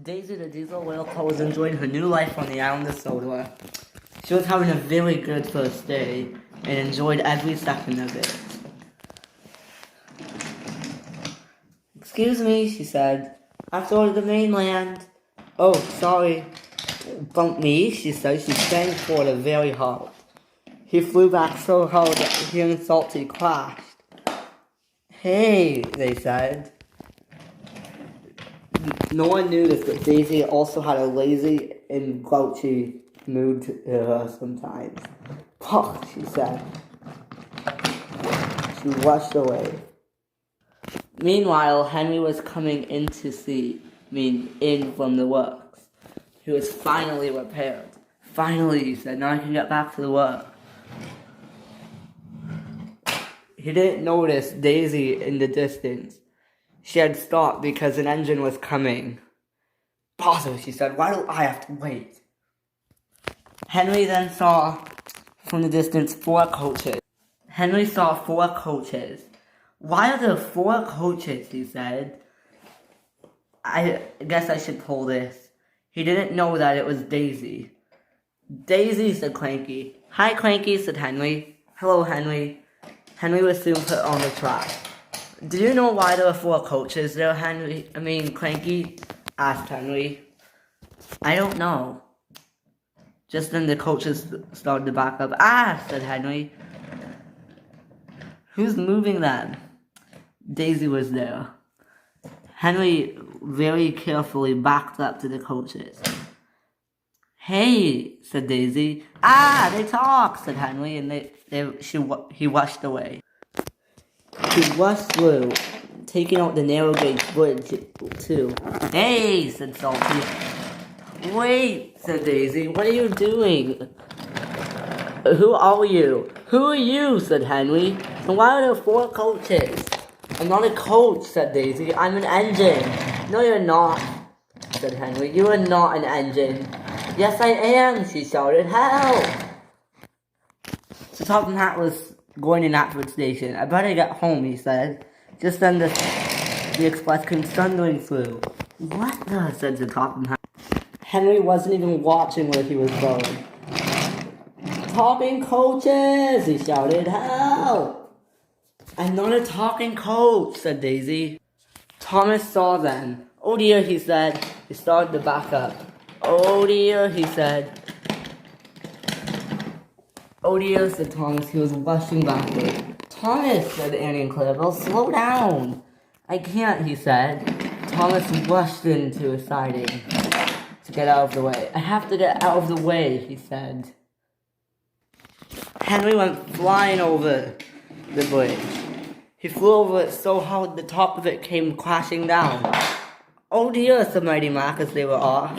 Daisy the diesel whale car was enjoying her new life on the island of Sodor. She was having a very good first day and enjoyed every second of it. "Excuse me," she said. "I have to go to the mainland." "Oh, sorry." "Bump me," she said. She sang forward very hard. He flew back so hard that he and Salty crashed. "Hey," they said. No one knew this, but Daisy also had a lazy and grouchy mood to her sometimes. "Puh," she said. She rushed away. Meanwhile, Henry was coming in from the works. He was finally repaired. "Finally," he said, "now I can get back to the work." He didn't notice Daisy in the distance. She had stopped because an engine was coming. "Bother," she said, "why do I have to wait?" Henry then saw from the distance 4 coaches. Henry saw 4 coaches. "Why are there 4 coaches?" he said. I guess I should pull this. He didn't know that it was Daisy. "Daisy," said Cranky. "Hi, Cranky," said Henry. "Hello, Henry." Henry was soon put on the track. "Do you know why there are 4 coaches there, Cranky?" asked Henry. "I don't know." Just then the coaches started to back up. "Ah," said Henry. "Who's moving them?" Daisy was there. Henry very carefully backed up to the coaches. "Hey," said Daisy. "Ah, they talk," said Henry, and he rushed away. He rushed through, taking out the narrow gauge bridge too. "Hey," said Salty. "Wait," said Daisy. "What are you doing?" "Who are you?" "Who are you?" said Henry. "And why are there 4 coaches?" "I'm not a coach," said Daisy. "I'm an engine." "No, you're not," said Henry. "You are not an engine." "Yes, I am," she shouted. "Help!" So Top Hat was going to Knapford Station. "I better get home," he said. Just then the express came thundering through. "What the?" said the Top Hat. Henry wasn't even watching where he was going. "Talking coaches!" he shouted. "Help!" "I'm not a talking coach," said Daisy. Thomas saw them. "Oh dear," he said. He started to back up. "Oh dear," he said. "Oh dear," said Thomas. He was rushing backward. "Thomas," said Annie and Clarabelle, "slow down." "I can't," he said. Thomas rushed into a siding to get out of the way. "I have to get out of the way," he said. Henry went flying over the bridge. He flew over it so hard the top of it came crashing down. "Oh dear," said Mighty Mac as they were off.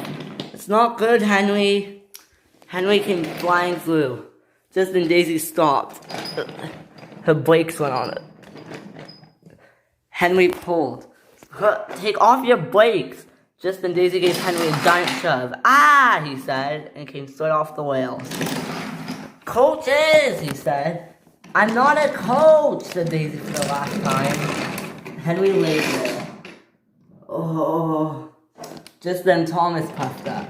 "It's not good, Henry." Henry came flying through. Just then Daisy stopped. Her brakes went on it. Henry pulled. "Take off your brakes." Just then Daisy gave Henry a giant shove. "Ah," he said, and came straight off the rails. "Coaches," he said. "I'm not a coach," said Daisy for the last time. Henry lay there. Oh. Just then Thomas puffed up.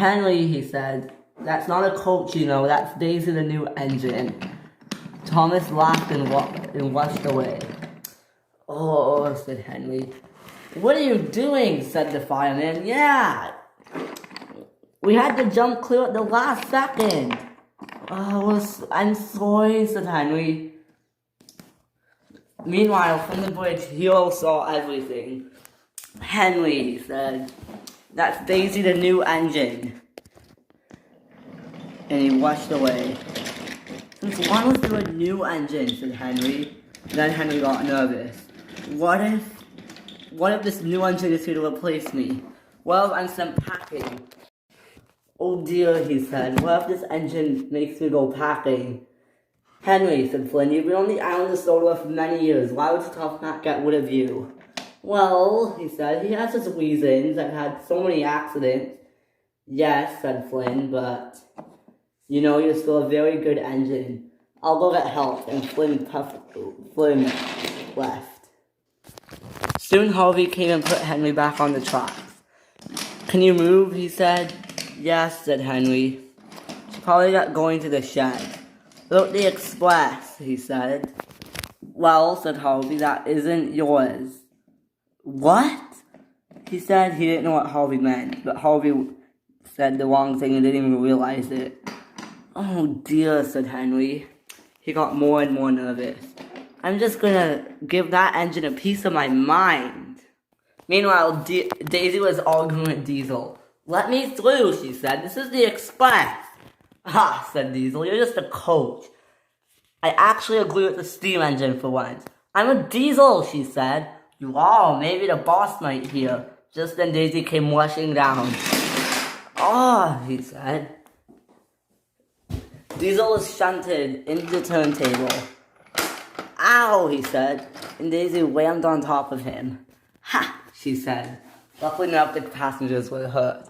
"Henry," he said, "that's not a coach, you know. That's Daisy the new engine." Thomas laughed and rushed away. "Oh," said Henry. "What are you doing?" said the fireman. "Yeah. We had to jump clear at the last second." "Oh, I'm sorry," said Henry. Meanwhile, from the bridge, Hero saw everything. "Henry," he said, "that's Daisy the new engine." And he rushed away. "Since when was there a new engine?" said Henry. Then Henry got nervous. What if this new engine is here to replace me? Well, I'm sent packing." "Oh dear," he said. "What if this engine makes me go packing?" "Henry," said Flynn, "you've been on the island of Sodor for many years. Why would Tough not get rid of you?" "Well," he said, "he has his reasons. I've had so many accidents." "Yes," said Flynn, "but you're still a very good engine. I'll go get help." And Flynn left. Soon Harvey came and put Henry back on the tracks. Can you move? He said. Yes, said Henry. She probably got going to the shed. Look, the express, he said. Well, said Harvey, that isn't yours. What? He said he didn't know what Harvey meant, but Harvey said the wrong thing and didn't even realize it. Oh dear, said Henry. He got more and more nervous. I'm just gonna give that engine a piece of my mind. Meanwhile, Daisy was arguing with Diesel. Let me through, she said. This is the express. Ha, said Diesel. You're just a coach. I actually agree with the steam engine for once. I'm a Diesel, she said. You are. Maybe the boss might hear. Just then Daisy came rushing down. Oh, he said. Diesel was shunted into the turntable. Ow, he said, and Daisy whammed on top of him. Ha, she said. Luckily none of the passengers were hurt.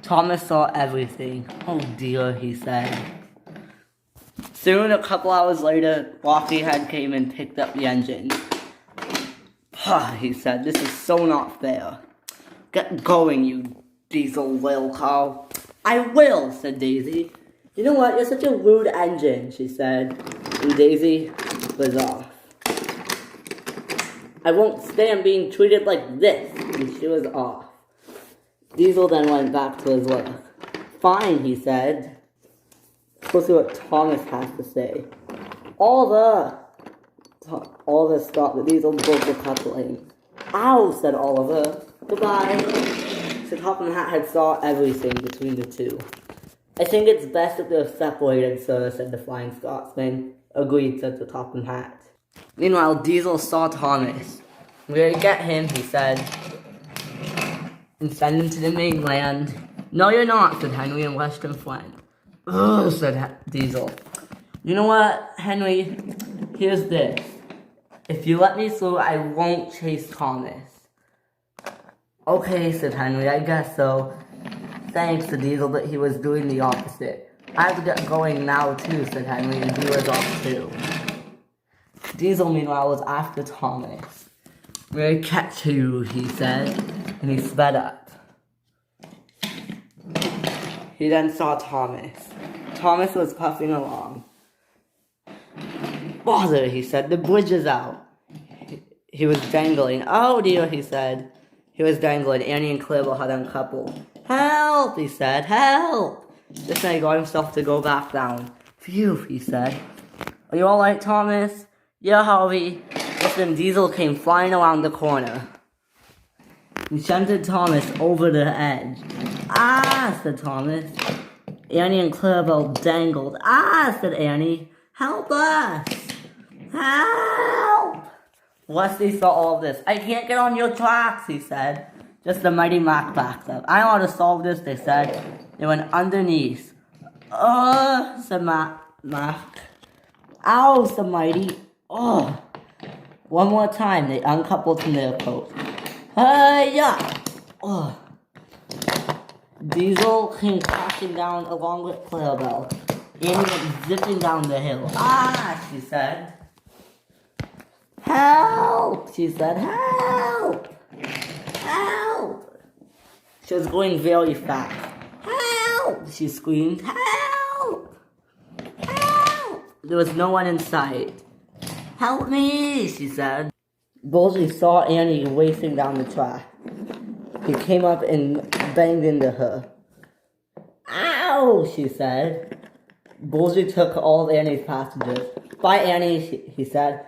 Thomas saw everything. Oh dear, he said. Soon, a couple hours later, Lockyhead came and picked up the engine. Ha, he said, this is so not fair. Get going, you Diesel whale cow. I will, said Daisy. You know what, you're such a rude engine, she said. And Daisy was off. I won't stand being treated like this, and she was off. Diesel then went back to his work. Fine, he said. Let's see what Thomas has to say. Oliver stopped. The Diesel broke the coupling. Ow, said Oliver. Goodbye. So Top and Hat had saw everything between the two. I think it's best if they're separated, sir, said the Flying Scotsman. Agreed, said the Top and Hat. Meanwhile, Diesel saw Thomas. We're gonna get him, he said, and send him to the mainland. No, you're not, said Henry and rushed him friend. Ugh, said Diesel. You know what, Henry? Here's this. If you let me through, I won't chase Thomas. Okay, said Henry, I guess so. Thanks, said Diesel, but he was doing the opposite. I have to get going now, too, said Henry, and he was off, too. Diesel, meanwhile, was after Thomas. We'll catch you, he said, and he sped up. He then saw Thomas. Thomas was puffing along. Bother, he said, the bridge is out. He was dangling. Oh dear, he said. He was dangling. Annie and Clarabelle had uncoupled. Help, he said, help! Just then he got himself to go back down. Phew, he said. Are you alright, Thomas? Yeah, Harvey. Just then Diesel came flying around the corner. He shunted Thomas over the edge. Ah, said Thomas. Annie and Clarabelle dangled. Ah, said Annie. Help us! Help! Wesley saw all this. I can't get on your tracks, he said. Just the mighty Mac backed up. I know how to solve this, they said. They went underneath. Said Mac. Ow, said Mighty. Oh. One more time, they uncoupled from their coat. Hey-ya! Oh. Diesel came crashing down along with Clarabelle. Annie went zipping down the hill. Ah, she said. Help! She said, help! Help! She was going very fast. Help! She screamed, help! Help! There was no one in sight. Help me! She said. Bulgy saw Annie racing down the track. He came up and banged into her. Ow! She said. Bulgy took all of Annie's passengers. Bye, Annie, he said.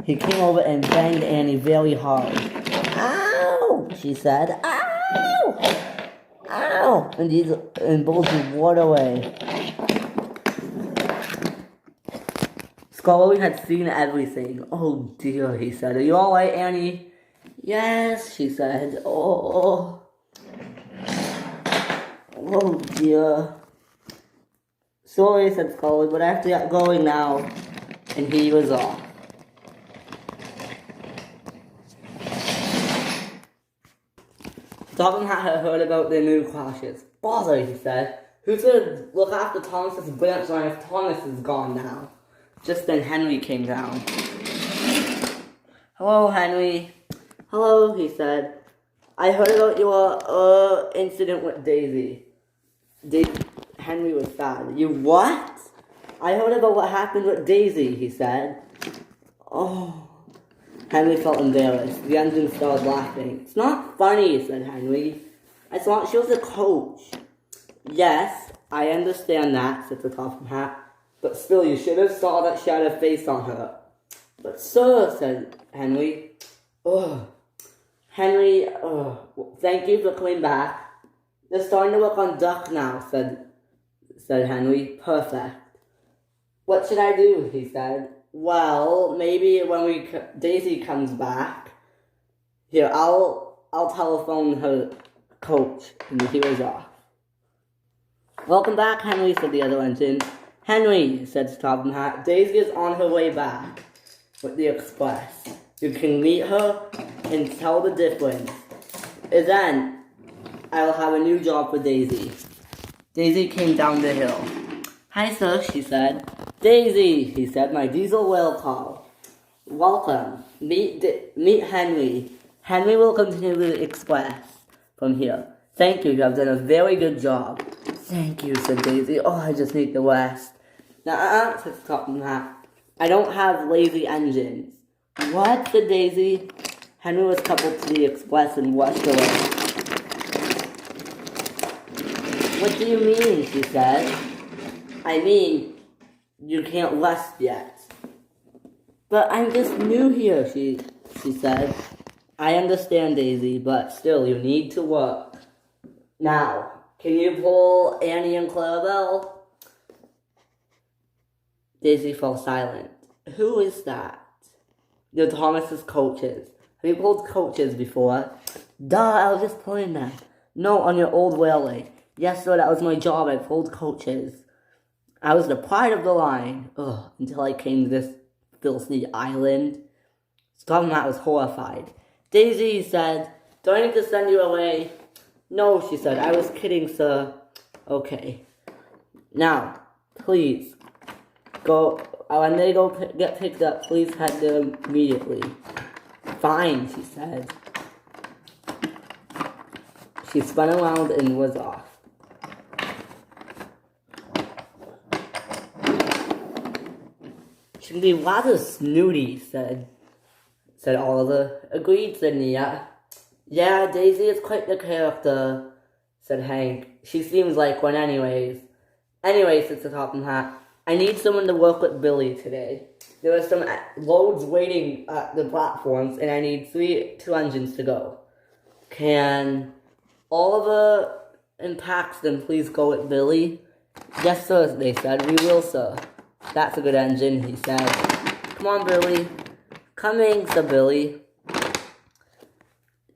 He came over and banged Annie very hard. Ow! She said. Ow! Ow! And Bulgy roared away. Scully had seen everything. Oh dear, he said. Are you alright, Annie? Yes, she said. Oh dear. Sorry, said Scully, but I have to get going now. And he was off. Top and Hat had heard about their new crashes. Bother, he said. Who's gonna look after Thomas's branch line if Thomas is gone now? Just then Henry came down. Hello, Henry. Hello, he said. I heard about your incident with Daisy. Henry was sad. You what? I heard about what happened with Daisy, he said. Oh. Henry felt embarrassed. The engine started laughing. It's not funny, said Henry. I thought she was a coach. Yes, I understand that, said the Topham Hat. But still, you should have saw that she had a face on her. But sir, said Henry. Ugh. Henry, thank you for coming back. They're starting to work on Duck now, said Henry. Perfect. What should I do, he said. Well, maybe when Daisy comes back. Here, I'll telephone her coach, and he was off. Welcome back, Henry, said the other engine. Henry, said Topham Hat, Daisy is on her way back with the express. You can meet her and tell the difference. And then, I will have a new job for Daisy. Daisy came down the hill. Hi, sir, she said. Daisy, he said, my diesel will call. Welcome. Meet Henry. Henry will continue the express from here. Thank you, you have done a very good job. Thank you, said Daisy. Oh, I just need the rest. Now, said Topham Hat. I don't have lazy engines. What, said Daisy. Henry was coupled to the express and rushed away. What do you mean, she said. I mean, you can't rest yet. But I'm just new here, she said. I understand, Daisy, but still, you need to work. Now, can you pull Annie and Clarabelle? Daisy fell silent. Who is that? They're Thomas's coaches. Have you pulled coaches before? Duh, I was just pulling them. No, on your old railway. Yes, sir, that was my job. I pulled coaches. I was the pride of the line. Ugh, until I came to this filthy island. Topham Hat was horrified. Daisy, he said, do I need to send you away? No, she said, I was kidding, sir. Okay. Now, please, go, when they get picked up, please head there immediately. Fine, she said. She spun around and was off. She can be rather snooty, said Oliver. Agreed, said Nia. Yeah, Daisy is quite the character, said Hank. She seems like one anyways. Anyway, said the Topham Hat, I need someone to work with Billy today. There are some loads waiting at the platforms, and I need two engines to go. Can Oliver and Paxton please go with Billy? Yes, sir, they said. We will, sir. That's a good engine, he said. Come on, Billy. Coming, said Billy.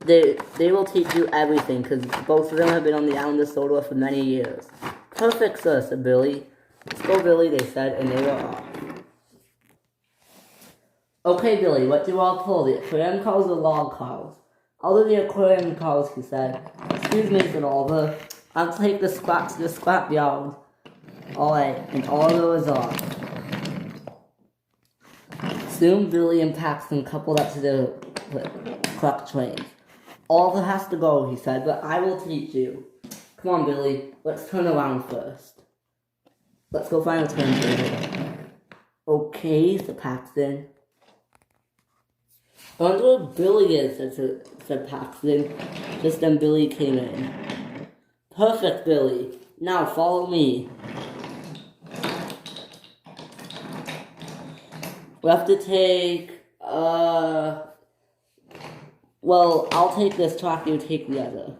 They will teach you everything, because both of them have been on the island of Sodor for many years. Perfect, sir, said Billy. Let's go, Billy, they said, and they were off. Okay, Billy, what do you all pull? The aquarium cars or log cars? I'll do the aquarium cars, he said. Excuse me, said Oliver. I'll take the scrap to the scrap yard. Alright, and Oliver was off. Soon, Billy and Paxton coupled up to the clock trains. Oliver has to go, he said, but I will teach you. Come on, Billy, let's turn around first. Let's go find a turntable. Okay, said Paxton. I wonder where Billy is, said Paxton. Just then Billy came in. Perfect, Billy. Now follow me. We have to take, well, I'll take this track, you take the other.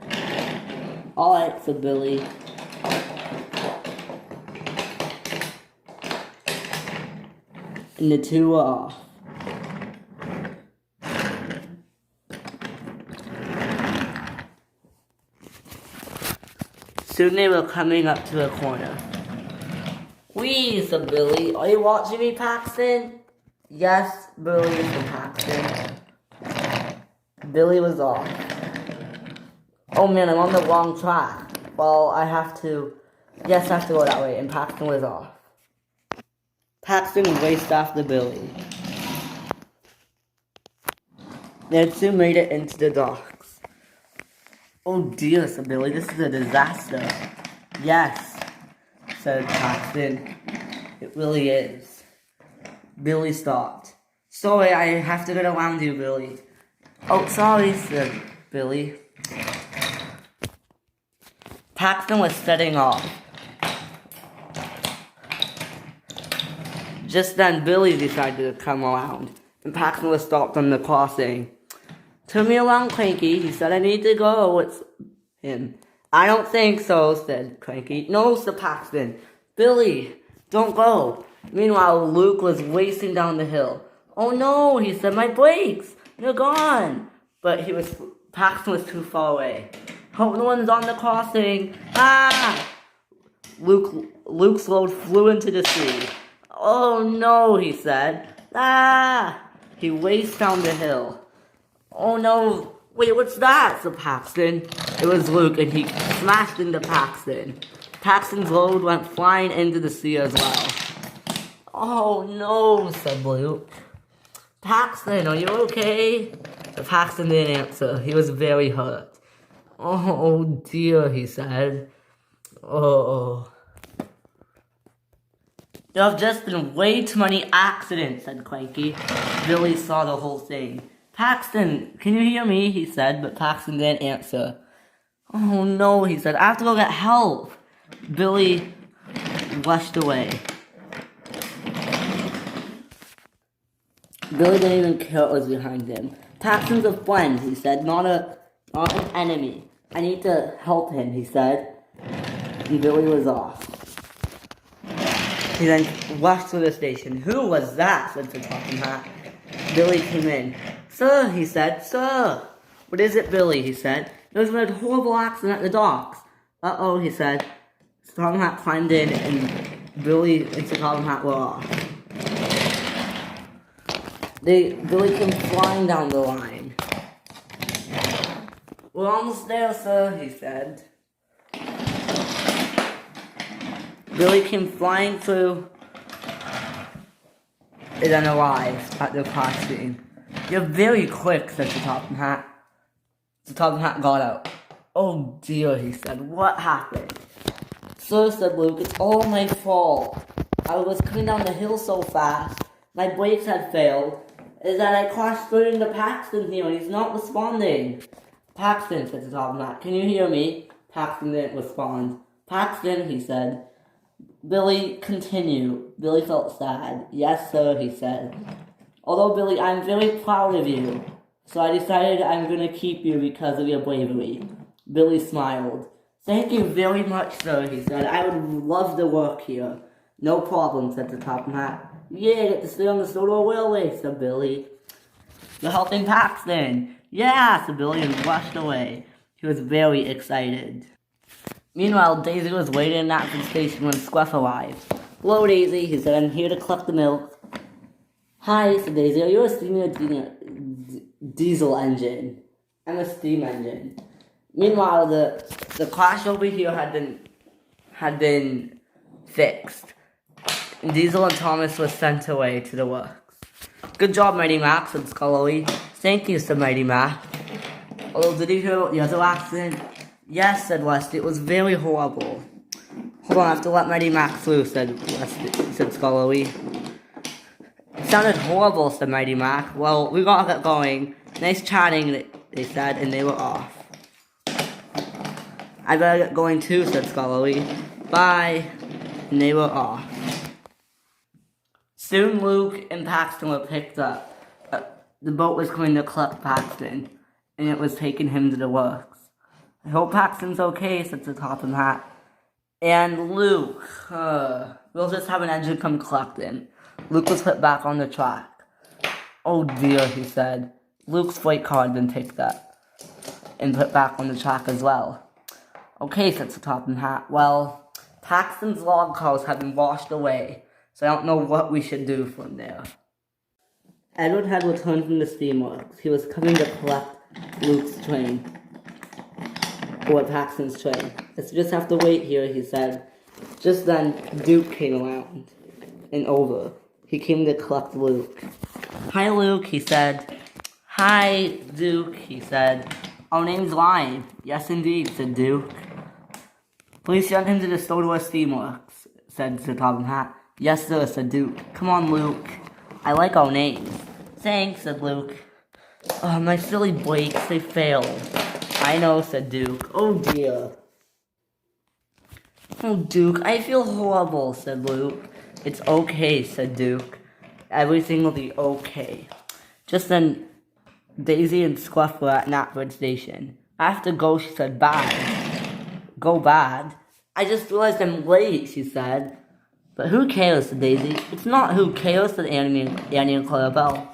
Alright, said Billy. And the two were off. Soon they were coming up to a corner. Whee, said Billy. Are you watching me, Paxton? Yes, Billy, said Paxton. Billy was off. Oh man, I'm on the wrong track. Well, I have to go that way, and Paxton was off. Paxton raced after Billy. They had soon made it into the docks. "Oh dear," said Billy, "this is a disaster." "Yes," said Paxton, "it really is." Billy stopped. "Sorry, I have to get around you, Billy." "Oh, sorry," said Billy. Paxton was setting off. Just then, Billy decided to come around, and Paxton was stopped on the crossing. "Turn me around, Cranky," he said. "I need to go with him." "I don't think so," said Cranky. "No," said Paxton. "Billy, don't go." Meanwhile, Luke was racing down the hill. "Oh no," he said, "my brakes, they're gone." But Paxton was too far away. "Hope no one's on the crossing." "Ah!" Luke's load flew into the sea. "Oh no," he said. "Ah!" He raced down the hill. "Oh no, wait, what's that?" said Paxton. It was Luke, and he smashed into Paxton. Paxton's load went flying into the sea as well. "Oh no," said Luke. "Paxton, are you okay?" But Paxton didn't answer. He was very hurt. "Oh dear," he said. "Oh. There have just been way too many accidents," said Cranky. Billy saw the whole thing. "Paxton, can you hear me?" he said, but Paxton didn't answer. "Oh no," he said, "I have to go get help." Billy rushed away. Billy didn't even care what was behind him. "Paxton's a friend," he said, not an enemy. "I need to help him," he said. And Billy was off. He then rushed to the station. "Who was that?" said the Talking Hat. Billy came in. "Sir," he said, "sir." "What is it, Billy?" he said. "There's been a horrible accident at the docks." "Uh-oh," he said. The Talking Hat climbed in, and Billy and the Talking Hat were off. Billy came flying down the line. "We're almost there, sir," he said. Billy came flying through and then arrived at the crossing. "You're very quick," said the Talking Hat. The Talking Hat got out. "Oh dear," he said. "What happened?" "Sir," said Luke, "it's all my fault. I was coming down the hill so fast, my brakes had failed, and then I crashed straight into Paxton here, and he's not responding." "Paxton," said the Talking Hat, "can you hear me?" Paxton didn't respond. "Paxton," he said. "Billy, continue." Billy felt sad. "Yes, sir," he said. "Although, Billy, I'm very proud of you, so I decided I'm going to keep you because of your bravery." Billy smiled. "Thank you very much, sir," he said. "I would love to work here." "No problem," said the Talking Hat. "Yeah, I get to stay on the Soda Railway," said Billy. "You're helping Paxton." "Yeah," said Billy, and rushed away. He was very excited. Meanwhile, Daisy was waiting at the station when Scruff arrived. "Hello, Daisy," he said. "I'm here to collect the milk." "Hi," said Daisy. "Are you a steam or diesel engine?" "I'm a steam engine." Meanwhile, the crash over here had been fixed. And Diesel and Thomas was sent away to the works. "Good job, Mighty Mac," said Scully. "Thank you," said Mighty Mac. "Although, did you hear about the other accident?" "Yes," said Westy. "It was very horrible." "Hold on, I have to let Mighty Mac through," said Scully. "It sounded horrible," said Mighty Mac. "Well, we gotta get going. Nice chatting," they said, and they were off. "I better get going too," said Scully. "Bye." And they were off. Soon Luke and Paxton were picked up. The boat was going to collect Paxton, and it was taking him to the works. "I hope Paxton's okay," said the Talking Hat. "And Luke, we'll just have an engine come collect him." Luke was put back on the track. "Oh dear," he said. Luke's freight car had been picked up and put back on the track as well. "Okay," said the Talking Hat. "Well, Paxton's log cars have been washed away, so I don't know what we should do from there." Edward had returned from the steamworks. He was coming to collect Luke's train. Or Paxton's train. "Let's just have to wait here," he said. Just then, Duke came around and over. He came to collect Luke. "Hi, Luke," he said. Hi, Duke, he said. Our name's Lime. Yes, indeed, said Duke. Please send him to the Stowdor Steamworks, said Sir Topham Hatt. Yes, sir, said Duke. Come on, Luke. I like our names. Thanks, said Luke. Oh, my silly brakes, they failed. I know, said Duke. Oh, dear. Oh, Duke, I feel horrible, said Luke. It's okay, said Duke. Everything will be okay. Just then, Daisy and Scruff were at Knapford Station. I have to go, she said. Bad. Go bad? I just realized I'm late, she said. But who cares, said Daisy. It's not who cares, said Annie and Clarabelle.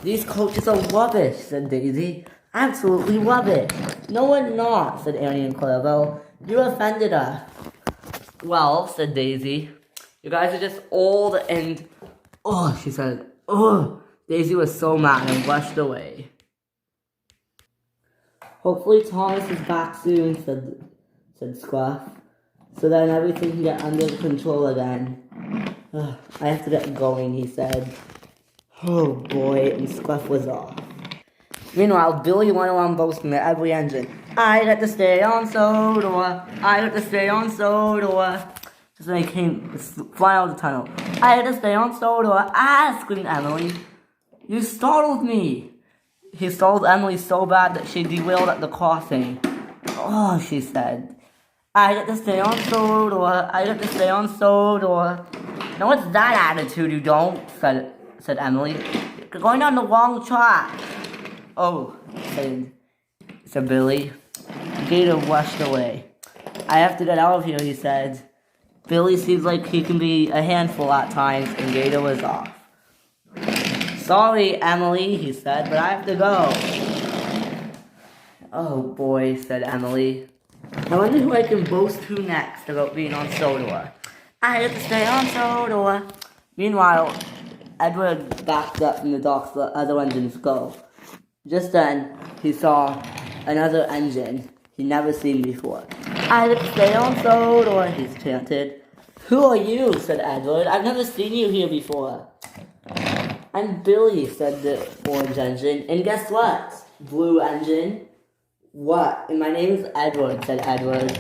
These coaches are rubbish, said Daisy. Absolutely rubbish. No, we're not, said Annie and Clarabelle. You offended us. Well, said Daisy, you guys are just old and... Oh, she said. Oh, Daisy was so mad and rushed away. Hopefully Thomas is back soon, said Scruff. So then everything can get under control again. I have to get going, he said. Oh boy, and Scruff was off. Meanwhile, Billy went around boasting at every engine. I got to stay on Sodor. I got to stay on Sodor. Just then he came flying out of the tunnel. I had to stay on Sodor. Ah, screamed Emily. You startled me. He startled Emily so bad that she derailed at the crossing. Oh, she said. I got to stay on Sodor. I got to stay on Sodor. Now what's that attitude you don't? said Emily. You're going down the wrong track. Oh, said Billy. Gator rushed away. I have to get out of here, he said. Billy seems like he can be a handful at times, and Gator was off. Sorry, Emily, he said, but I have to go. Oh boy, said Emily. I wonder who I can boast to next about being on Sodor. I have to stay on Sodor. Meanwhile, Edward backed up from the docks to let other engines go. Just then, he saw another engine he'd never seen before. I have to stay on Sodor, he chanted. Who are you? Said Edward. I've never seen you here before. I'm Billy, said the orange engine. And guess what? Blue engine. What? And my name's Edward, said Edward.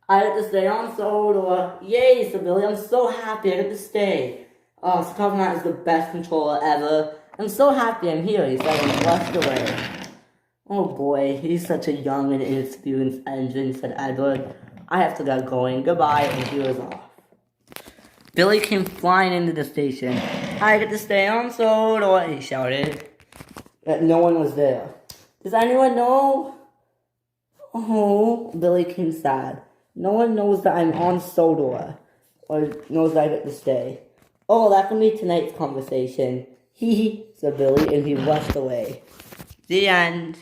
I have to stay on Sodor. Yay, said Billy. I'm so happy I get to stay. Oh, Sir Topham Hatt is the best controller ever. I'm so happy I'm here, he said, and rushed away. Oh boy, he's such a young and inexperienced engine, said Edward. I have to get going. Goodbye, and he was off. Billy came flying into the station. I get to stay on Sodor, he shouted. But no one was there. Does anyone know? Oh, Billy came sad. No one knows that I'm on Sodor, or knows that I get to stay. Oh, that can be tonight's conversation. Hee hee, said Billy, and he rushed away. The end.